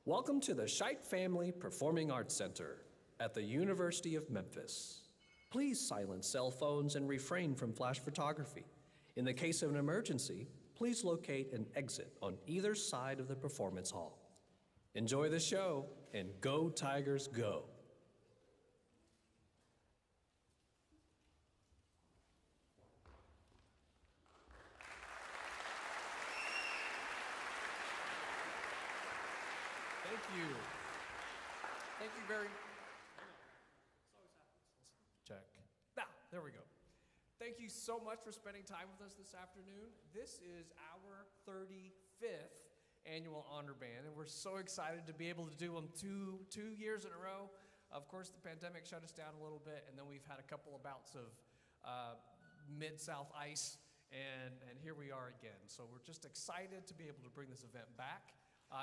Welcome to the Scheit Family Performing Arts Center at the University of Memphis. Please silence cell phones and refrain from flash photography. In the case of an emergency, please locate an exit on either side of the performance hall. Enjoy the show and go Tigers go! Thank you. Thank you very much. Check. There we go. Thank you so much for spending time with us this afternoon. This is our 35th annual Honor Band, and we're so excited to be able to do them two years in a row. Of course, the pandemic shut us down a little bit, and then we've had a couple of bouts of Mid-South ice, and here we are again. So we're just excited to be able to bring this event back.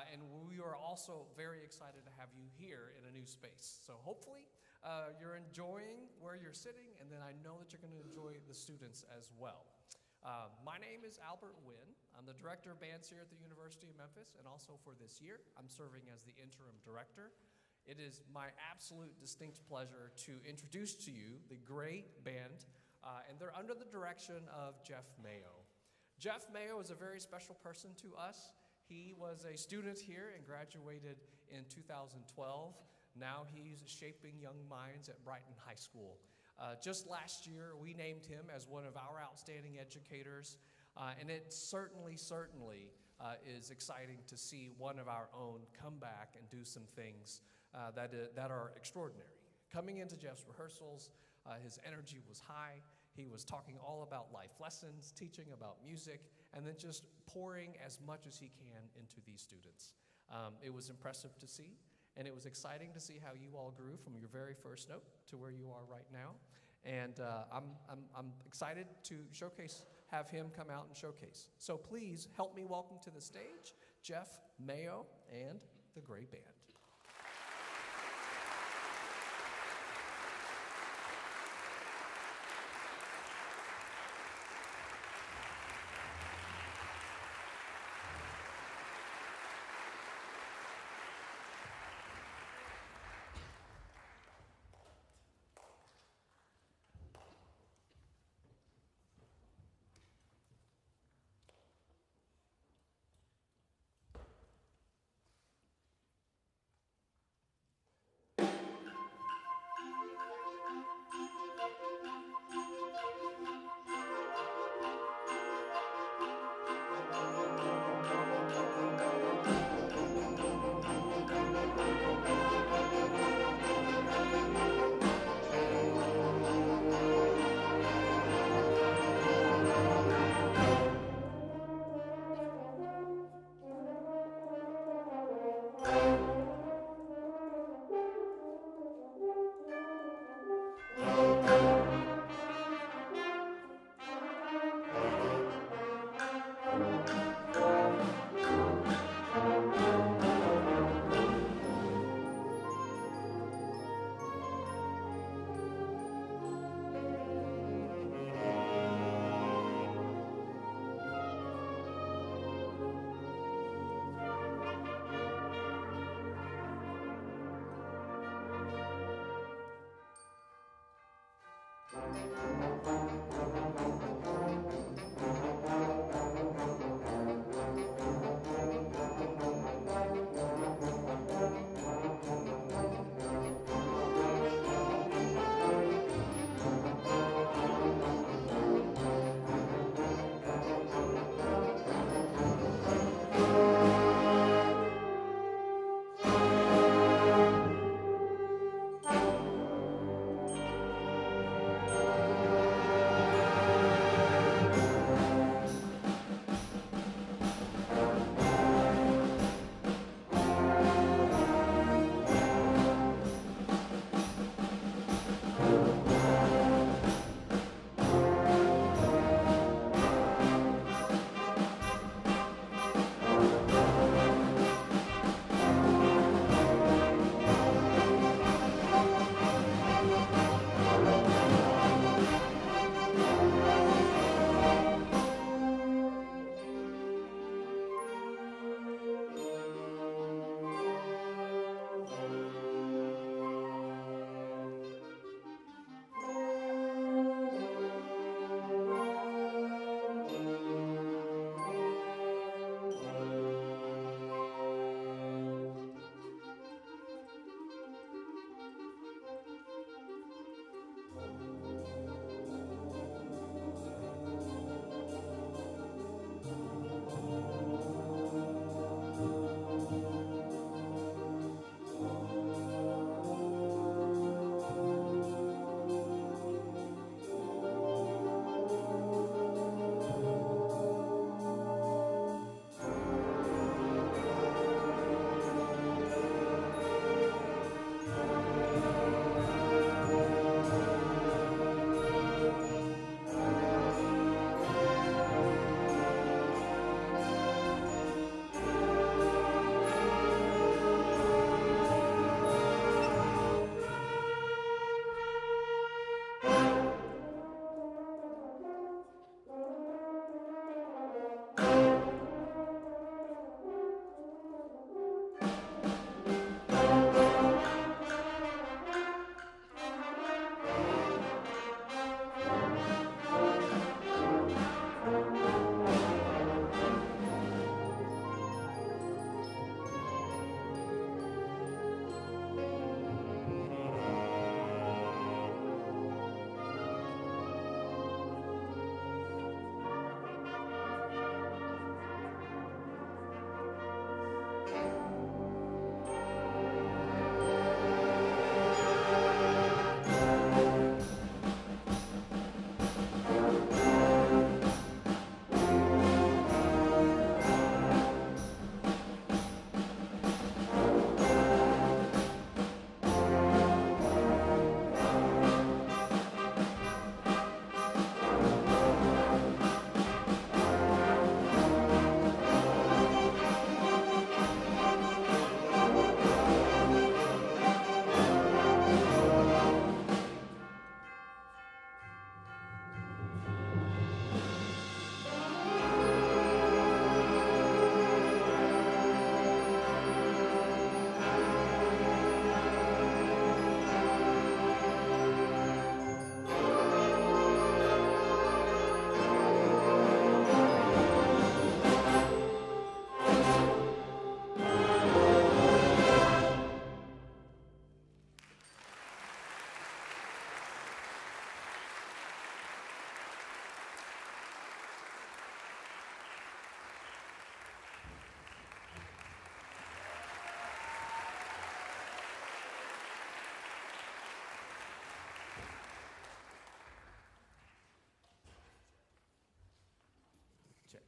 And we are also very excited to have you here in a new space. So hopefully you're enjoying where you're sitting, and then I know that you're going to enjoy the students as well. My name is Albert Wynn. I'm the director of bands here at the University of Memphis, and also for this year, I'm serving as the interim director. It is my absolute distinct pleasure to introduce to you the great band, and they're under the direction of Jeff Mayo. Jeff Mayo is a very special person to us. He was a student here and graduated in 2012. Now he's shaping young minds at Brighton High School. Just last year, we named him as one of our outstanding educators, and it certainly is exciting to see one of our own come back and do some things that are extraordinary. Coming into Jeff's rehearsals, his energy was high. He was talking all about life lessons, teaching about music, and then just pouring as much as he can into these students. It was impressive to see, and it was exciting to see how you all grew from your very first note to where you are right now. And I'm excited to have him come out and showcase. So please help me welcome to the stage Jeff Mayo and the great band.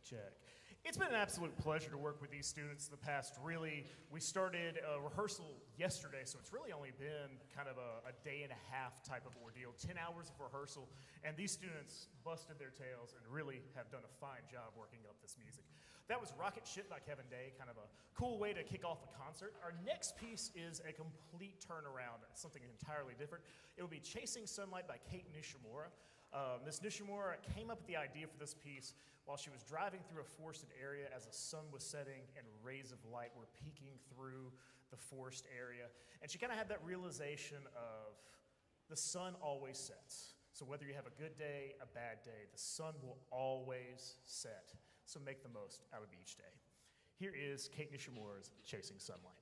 Check. It's been an absolute pleasure to work with these students the past, really, we started rehearsal yesterday, so it's really only been kind of a day and a half type of ordeal, 10 hours of rehearsal, and these students busted their tails and really have done a fine job working up this music. That was Rocket Ship by Kevin Day, kind of a cool way to kick off the concert. Our next piece is a complete turnaround, something entirely different. It will be Chasing Sunlight by Kate Nishimura. Miss Nishimura came up with the idea for this piece while she was driving through a forested area as the sun was setting and rays of light were peeking through the forest area. And she kind of had that realization of the sun always sets. So whether you have a good day, a bad day, the sun will always set. So make the most out of each day. Here is Kate Nishimura's Chasing Sunlight.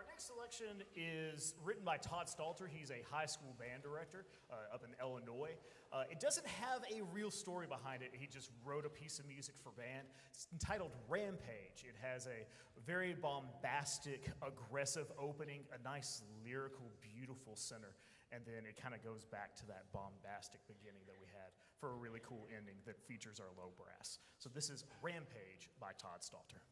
Our next selection is written by Todd Stalter. He's a high school band director up in Illinois. It doesn't have a real story behind it. He just wrote a piece of music for band. It's entitled Rampage. It has a very bombastic, aggressive opening, a nice, lyrical, beautiful center, and then it kind of goes back to that bombastic beginning that we had for a really cool ending that features our low brass. So this is Rampage by Todd Stalter.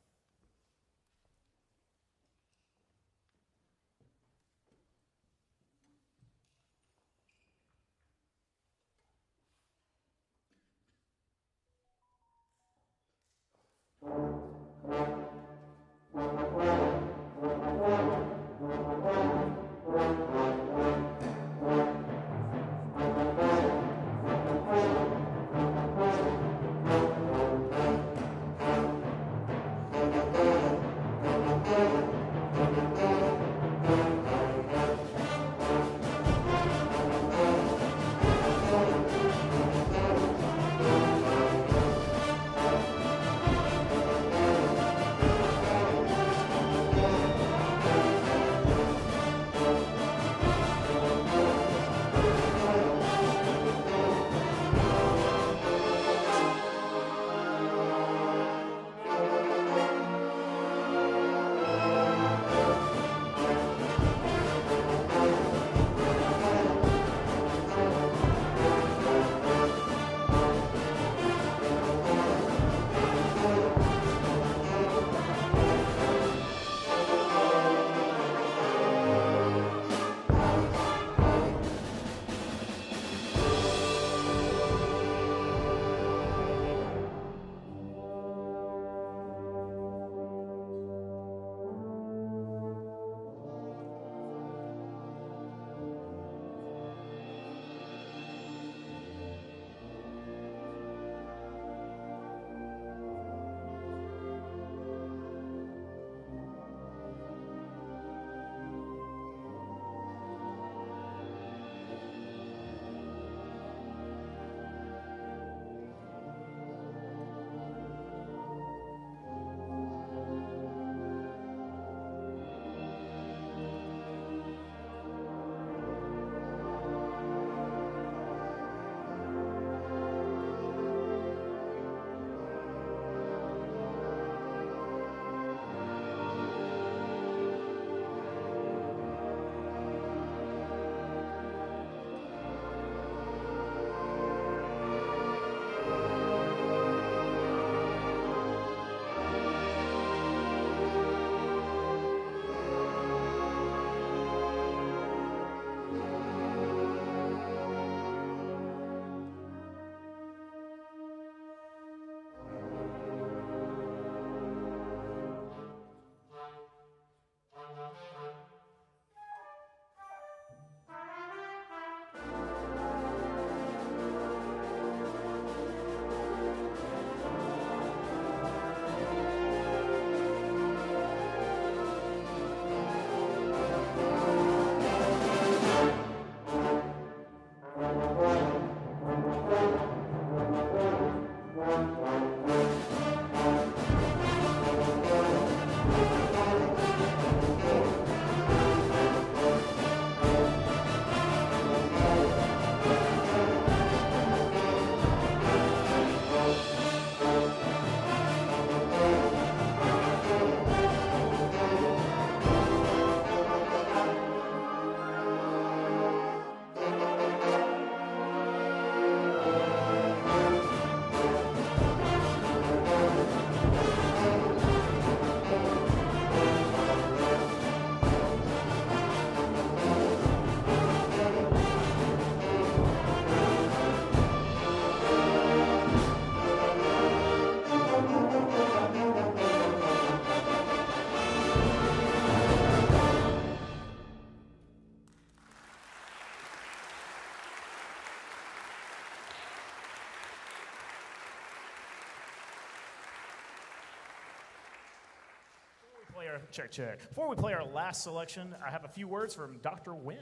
Check. Before we play our last selection, I have a few words from Dr. Wynn.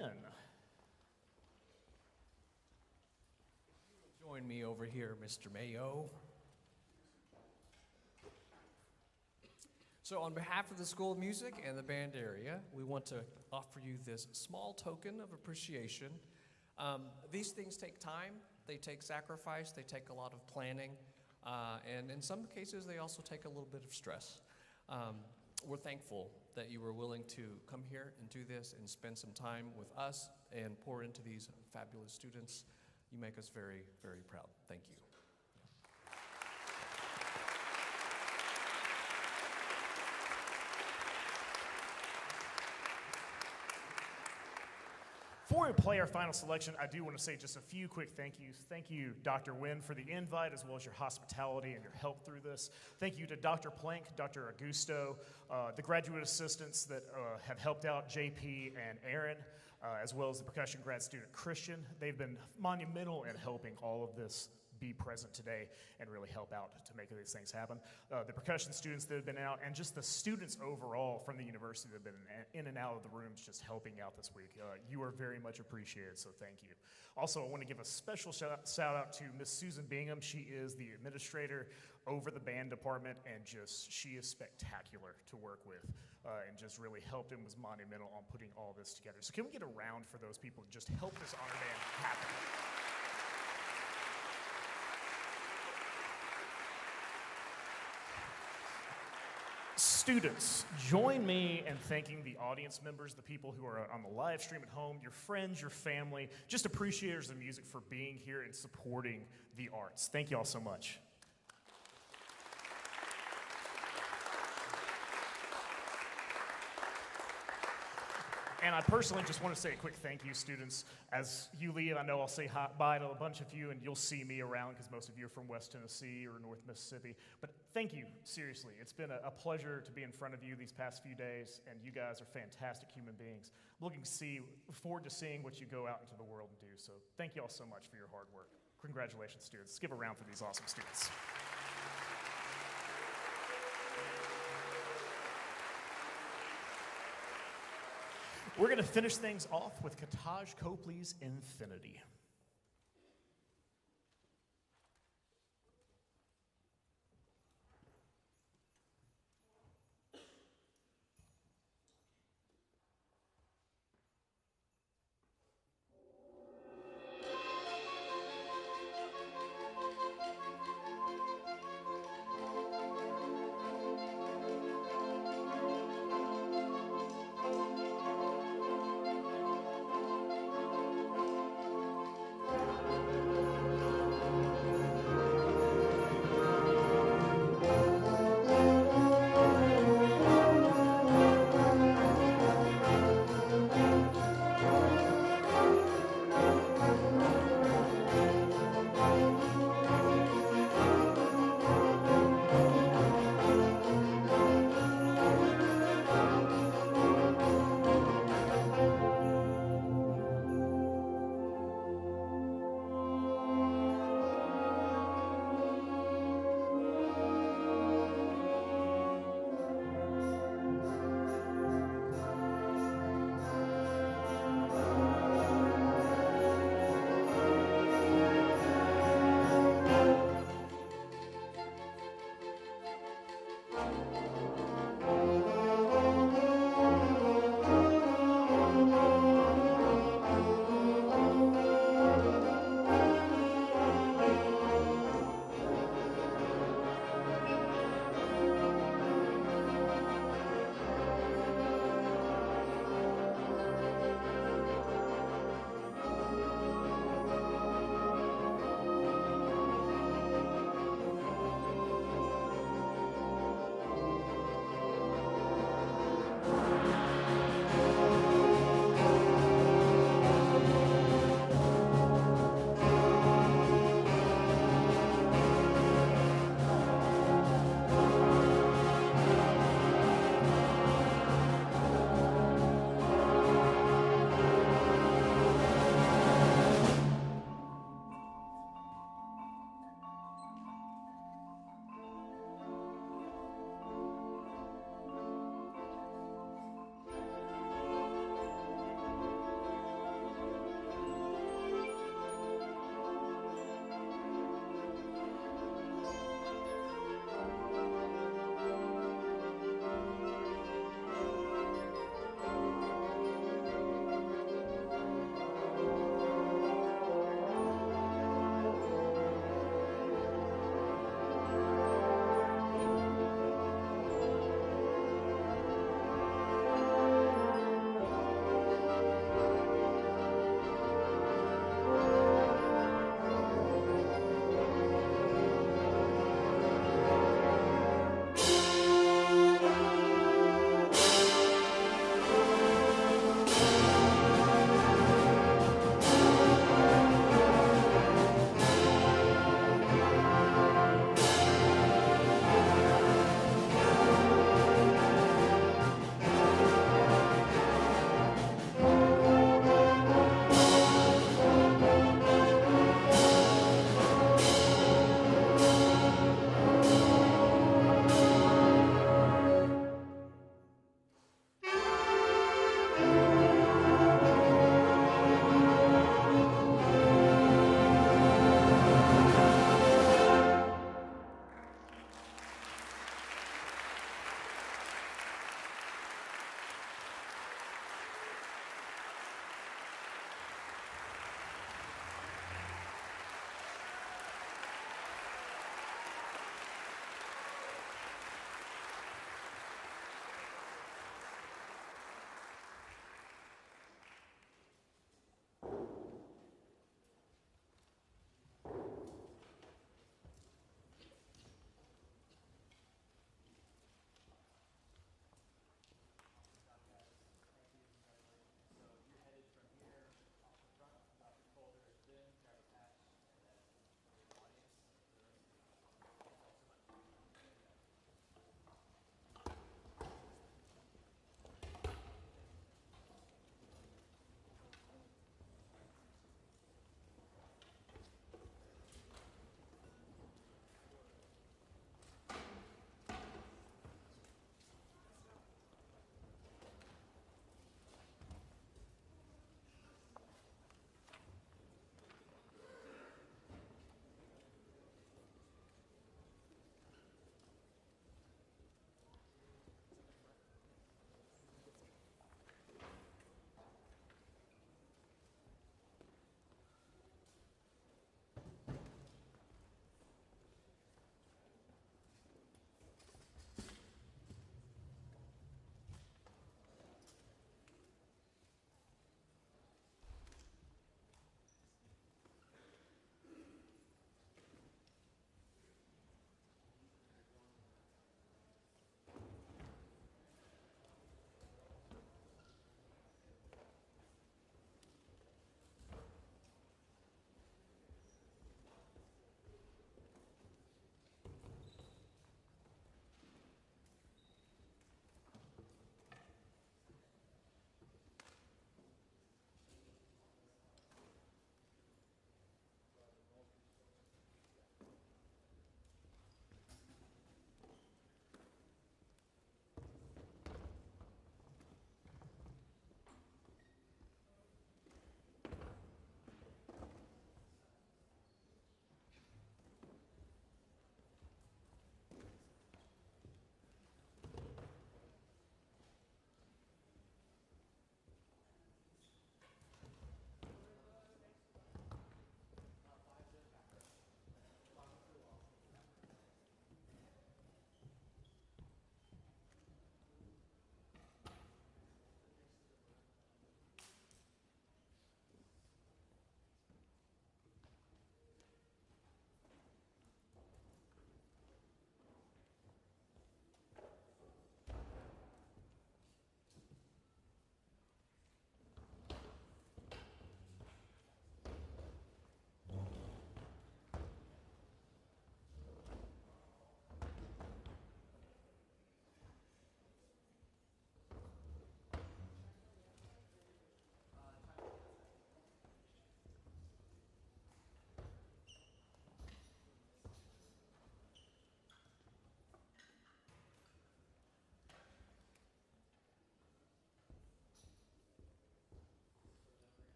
Join me over here, Mr. Mayo. So on behalf of the School of Music and the band area, we want to offer you this small token of appreciation. These things take time, they take sacrifice, they take a lot of planning, and in some cases they also take a little bit of stress. We're thankful that you were willing to come here and do this and spend some time with us and pour into these fabulous students. You make us very, very proud. Thank you. Before we play our final selection, I do want to say just a few quick thank yous. Thank you, Dr. Wynn, for the invite, as well as your hospitality and your help through this. Thank you to Dr. Plank, Dr. Augusto, the graduate assistants that have helped out, JP and Aaron, as well as the percussion grad student, Christian. They've been monumental in helping all of this be present today and really help out to make these things happen. The percussion students that have been out, and just the students overall from the university that have been in and out of the rooms just helping out this week. You are very much appreciated, so thank you. Also, I want to give a special shout out to Miss Susan Bingham. She is the administrator over the band department, and she is spectacular to work with, and just really helped and was monumental on putting all this together. So can we get a round for those people who just helped this honor band happen? Students, join me in thanking the audience members, the people who are on the live stream at home, your friends, your family, just appreciators of music for being here and supporting the arts. Thank you all so much. And I personally just want to say a quick thank you, students. As you leave, I know I'll say bye to a bunch of you, and you'll see me around because most of you are from West Tennessee or North Mississippi. But thank you, seriously. It's been a pleasure to be in front of you these past few days, and you guys are fantastic human beings. I'm looking forward to seeing what you go out into the world and do. So thank you all so much for your hard work. Congratulations, students. Let's give a round for these awesome students. We're going to finish things off with Kataj Copley's Infinity.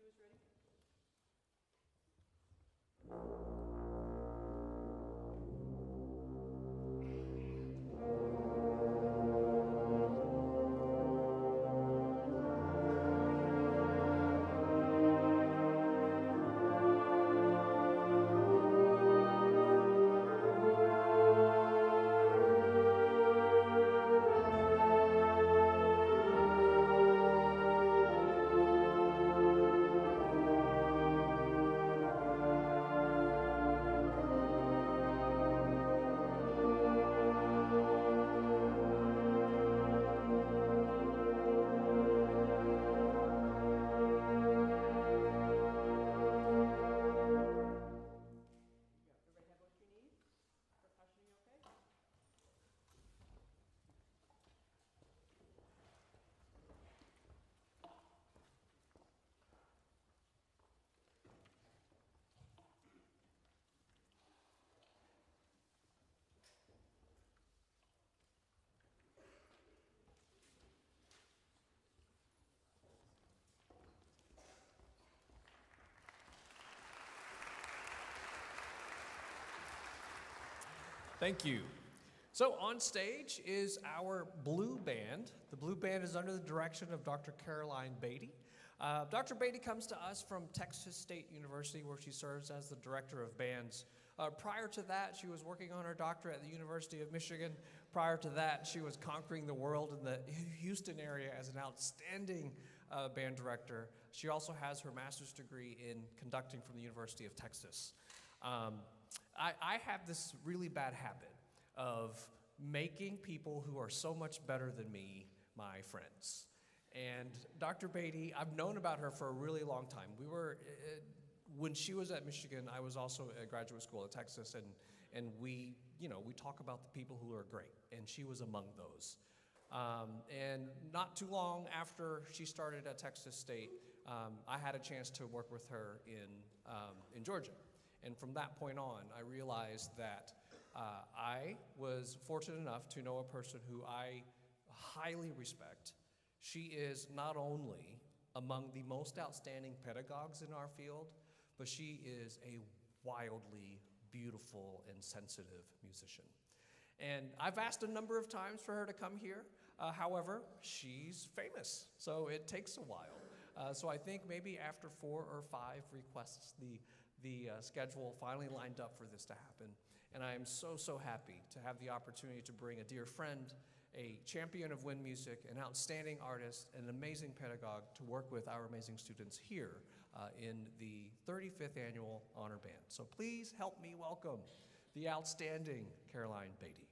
is ready. Everybody have what you need? Percussion, okay? Thank you. So on stage is our Blue Band. The Blue Band is under the direction of Dr. Caroline Beatty. Dr. Beatty comes to us from Texas State University, where she serves as the director of bands. Prior to that, she was working on her doctorate at the University of Michigan. Prior to that, she was conquering the world in the Houston area as an outstanding band director. She also has her master's degree in conducting from the University of Texas. I have this really bad habit of making people who are so much better than me my friends. And Dr. Beatty, I've known about her for a really long time. When she was at Michigan, I was also at graduate school at Texas, and we talk about the people who are great, and she was among those. And not too long after she started at Texas State, I had a chance to work with her in Georgia. And from that point on, I realized that I was fortunate enough to know a person who I highly respect. She is not only among the most outstanding pedagogues in our field, but she is a wildly beautiful and sensitive musician. And I've asked a number of times for her to come here. However, she's famous, so it takes a while. So I think maybe after 4 or 5 requests, the schedule finally lined up for this to happen. And I am so happy to have the opportunity to bring a dear friend, a champion of wind music, an outstanding artist, and an amazing pedagogue to work with our amazing students here in the 35th Annual Honor Band. So please help me welcome the outstanding Caroline Beatty.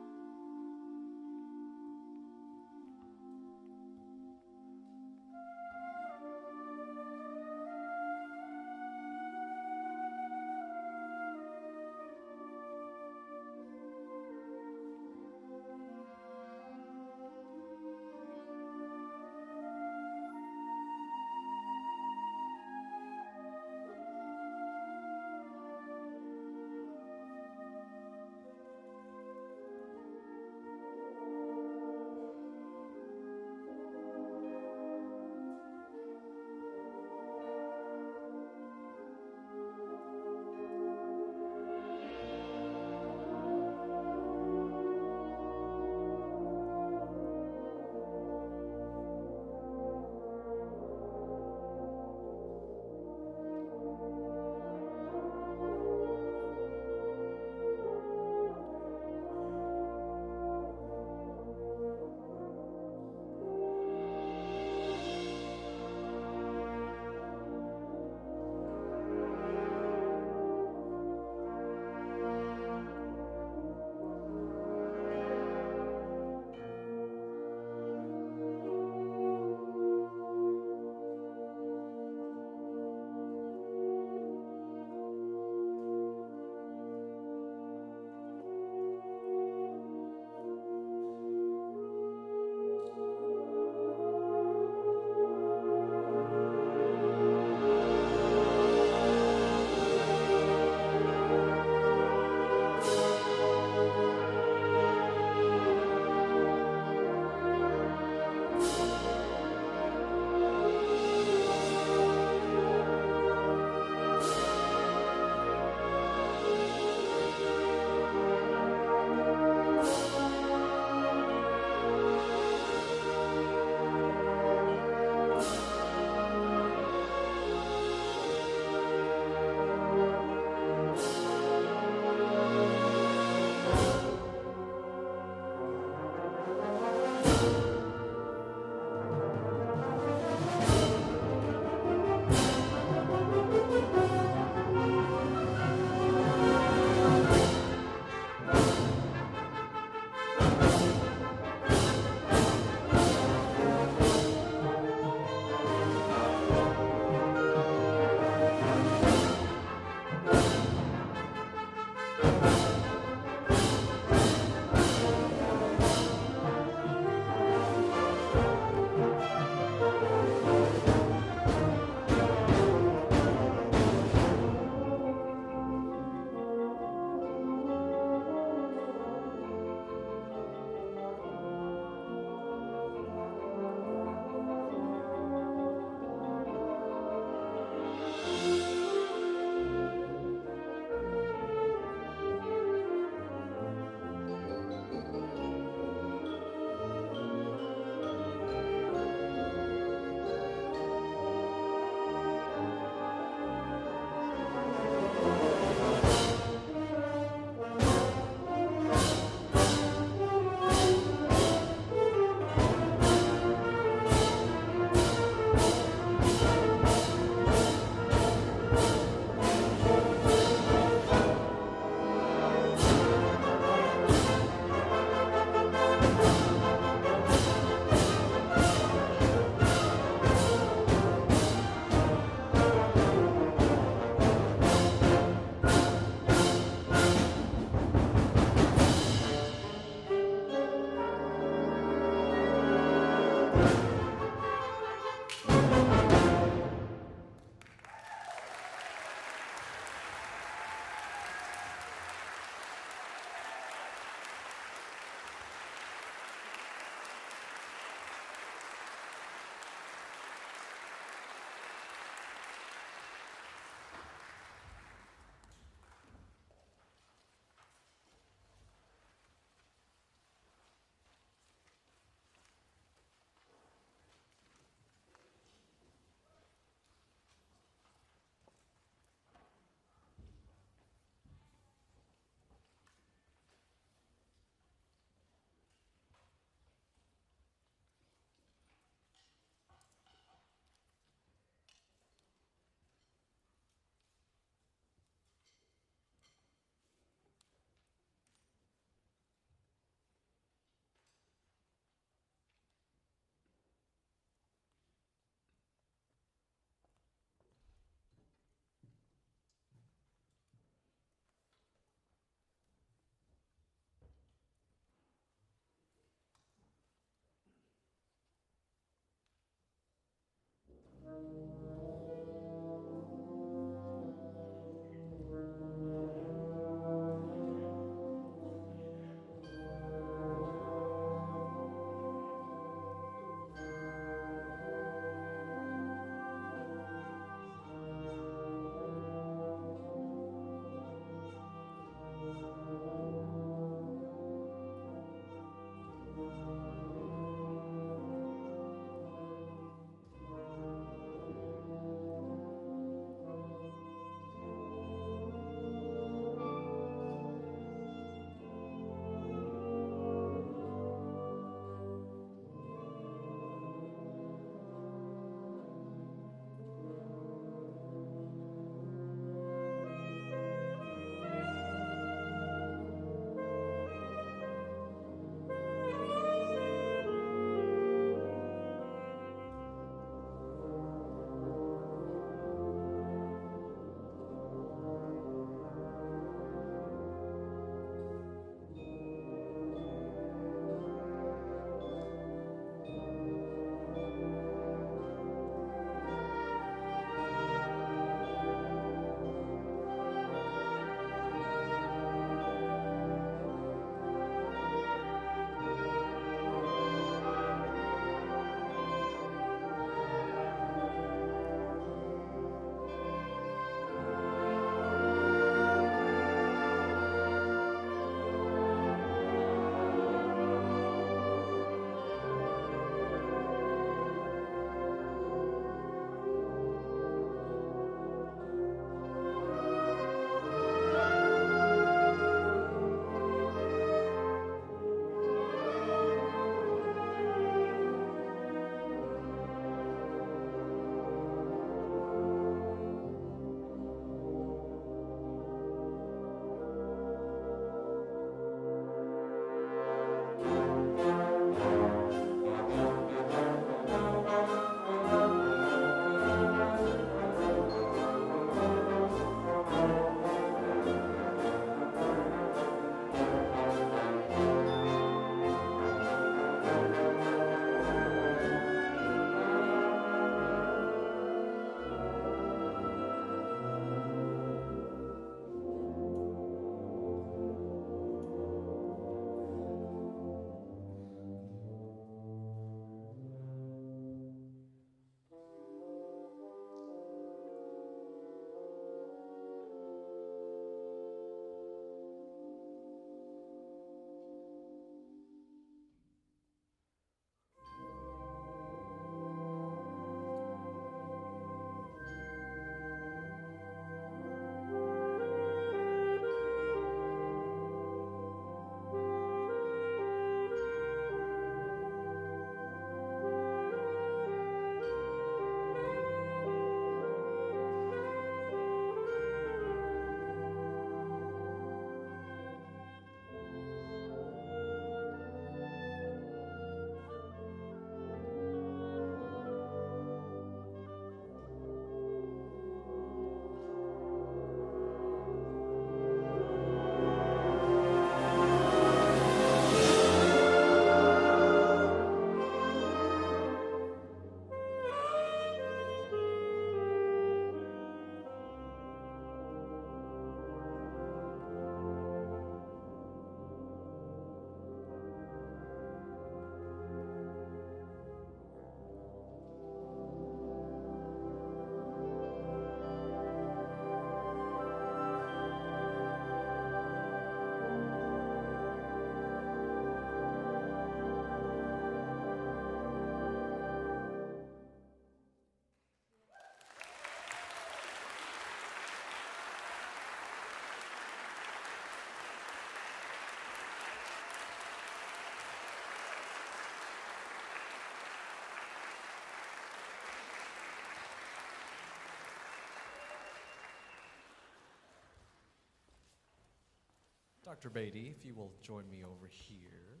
Dr. Beatty, if you will join me over here.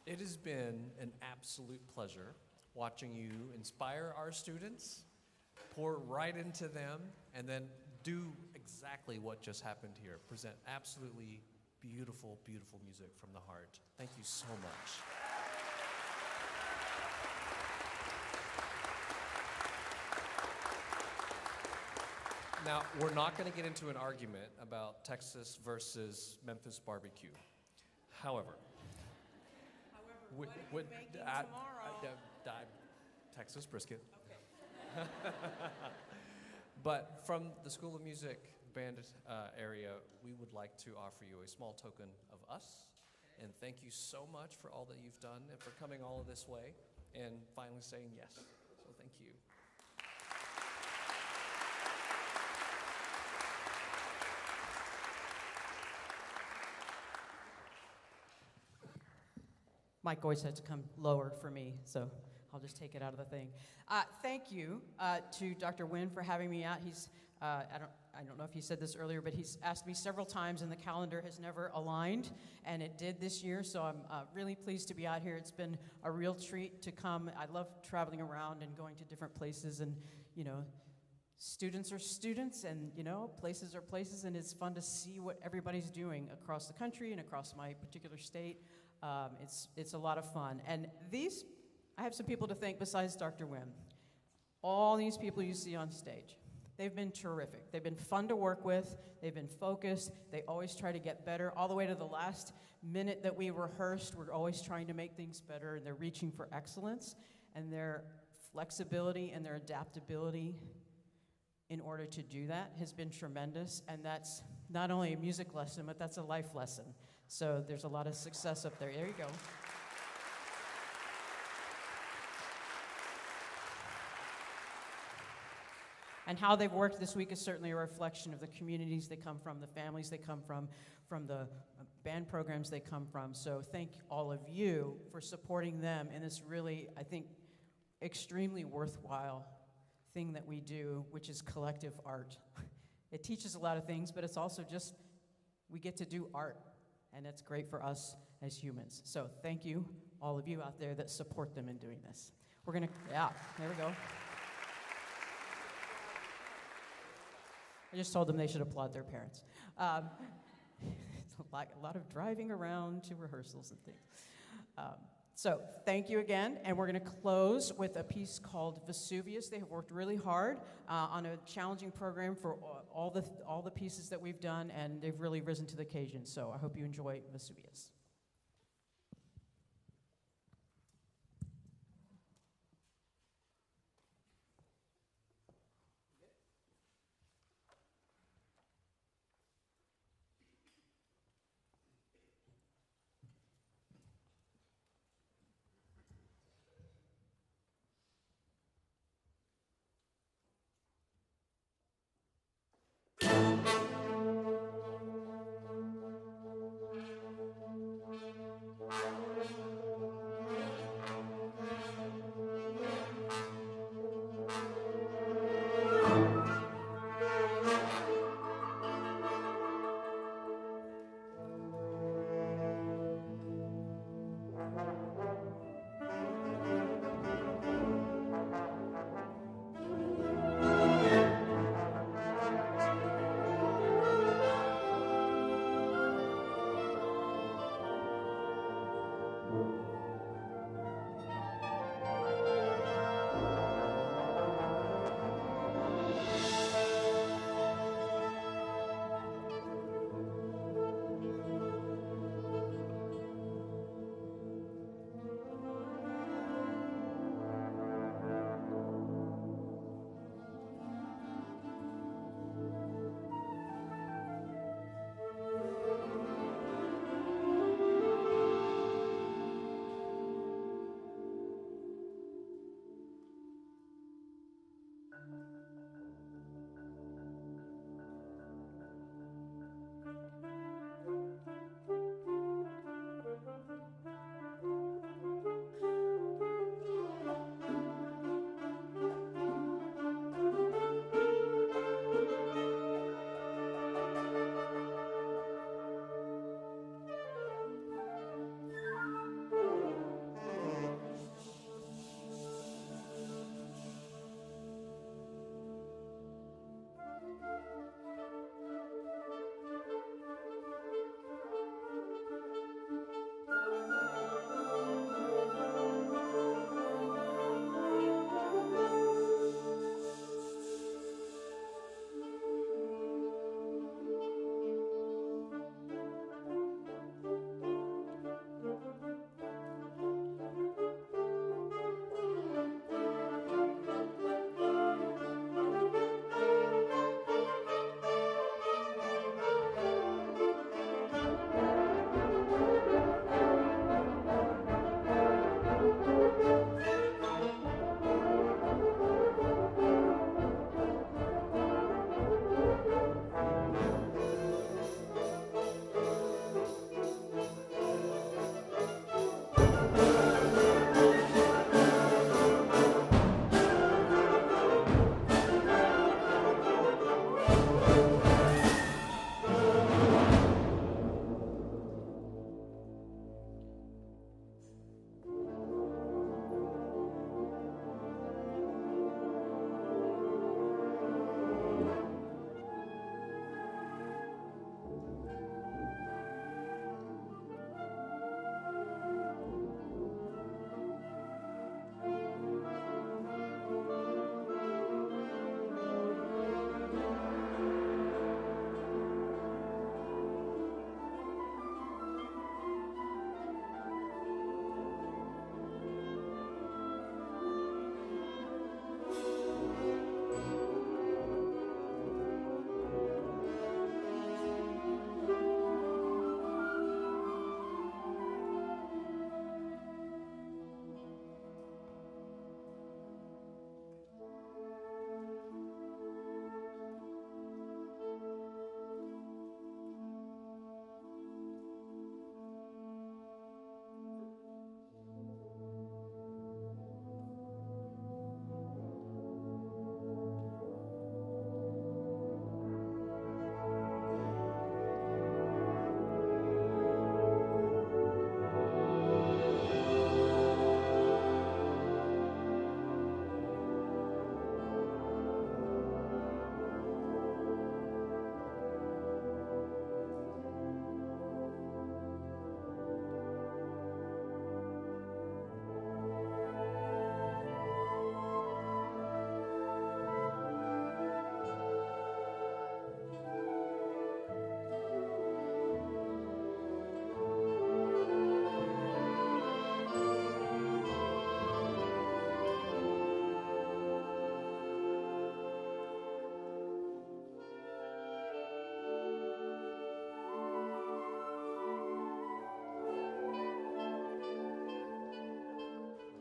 It has been an absolute pleasure watching you inspire our students, pour right into them, and then do exactly what just happened here. Present absolutely beautiful, beautiful music from the heart. Thank you so much. Now, we're not going to get into an argument about Texas versus Memphis barbecue. However, What are you baking tomorrow? Texas brisket. Okay. But from the School of Music band area, we would like to offer you a small token of us. And thank you so much for all that you've done and for coming all of this way and finally saying yes. So thank you. Mike always has to come lower for me, so I'll just take it out of the thing. Thank you to Dr. Nguyen for having me out. He's, I don't know if he said this earlier, but he's asked me several times, and the calendar has never aligned, and it did this year, so I'm really pleased to be out here. It's been a real treat to come. I love traveling around and going to different places, and, you know, students are students, and, you know, places are places, and it's fun to see what everybody's doing across the country and across my particular state. It's a lot of fun. And these, I have some people to thank besides Dr. Nguyen. All these people you see on stage, they've been terrific. They've been fun to work with. They've been focused. They always try to get better. All the way to the last minute that we rehearsed, we're always trying to make things better, and they're reaching for excellence. And their flexibility and their adaptability in order to do that has been tremendous. And that's not only a music lesson, but that's a life lesson. So there's a lot of success up there. There you go. And how they've worked this week is certainly a reflection of the communities they come from, the families they come from the band programs they come from. So thank all of you for supporting them in this really, I think, extremely worthwhile thing that we do, which is collective art. It teaches a lot of things, but it's also just, we get to do art. And it's great for us as humans. So thank you, all of you out there that support them in doing this. We're gonna, yeah, there we go. I just told them they should applaud their parents. It's a lot of driving around to rehearsals and things. So thank you again, and we're gonna close with a piece called Vesuvius. They have worked really hard on a challenging program for all the pieces that we've done, and they've really risen to the occasion. So I hope you enjoy Vesuvius.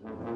you.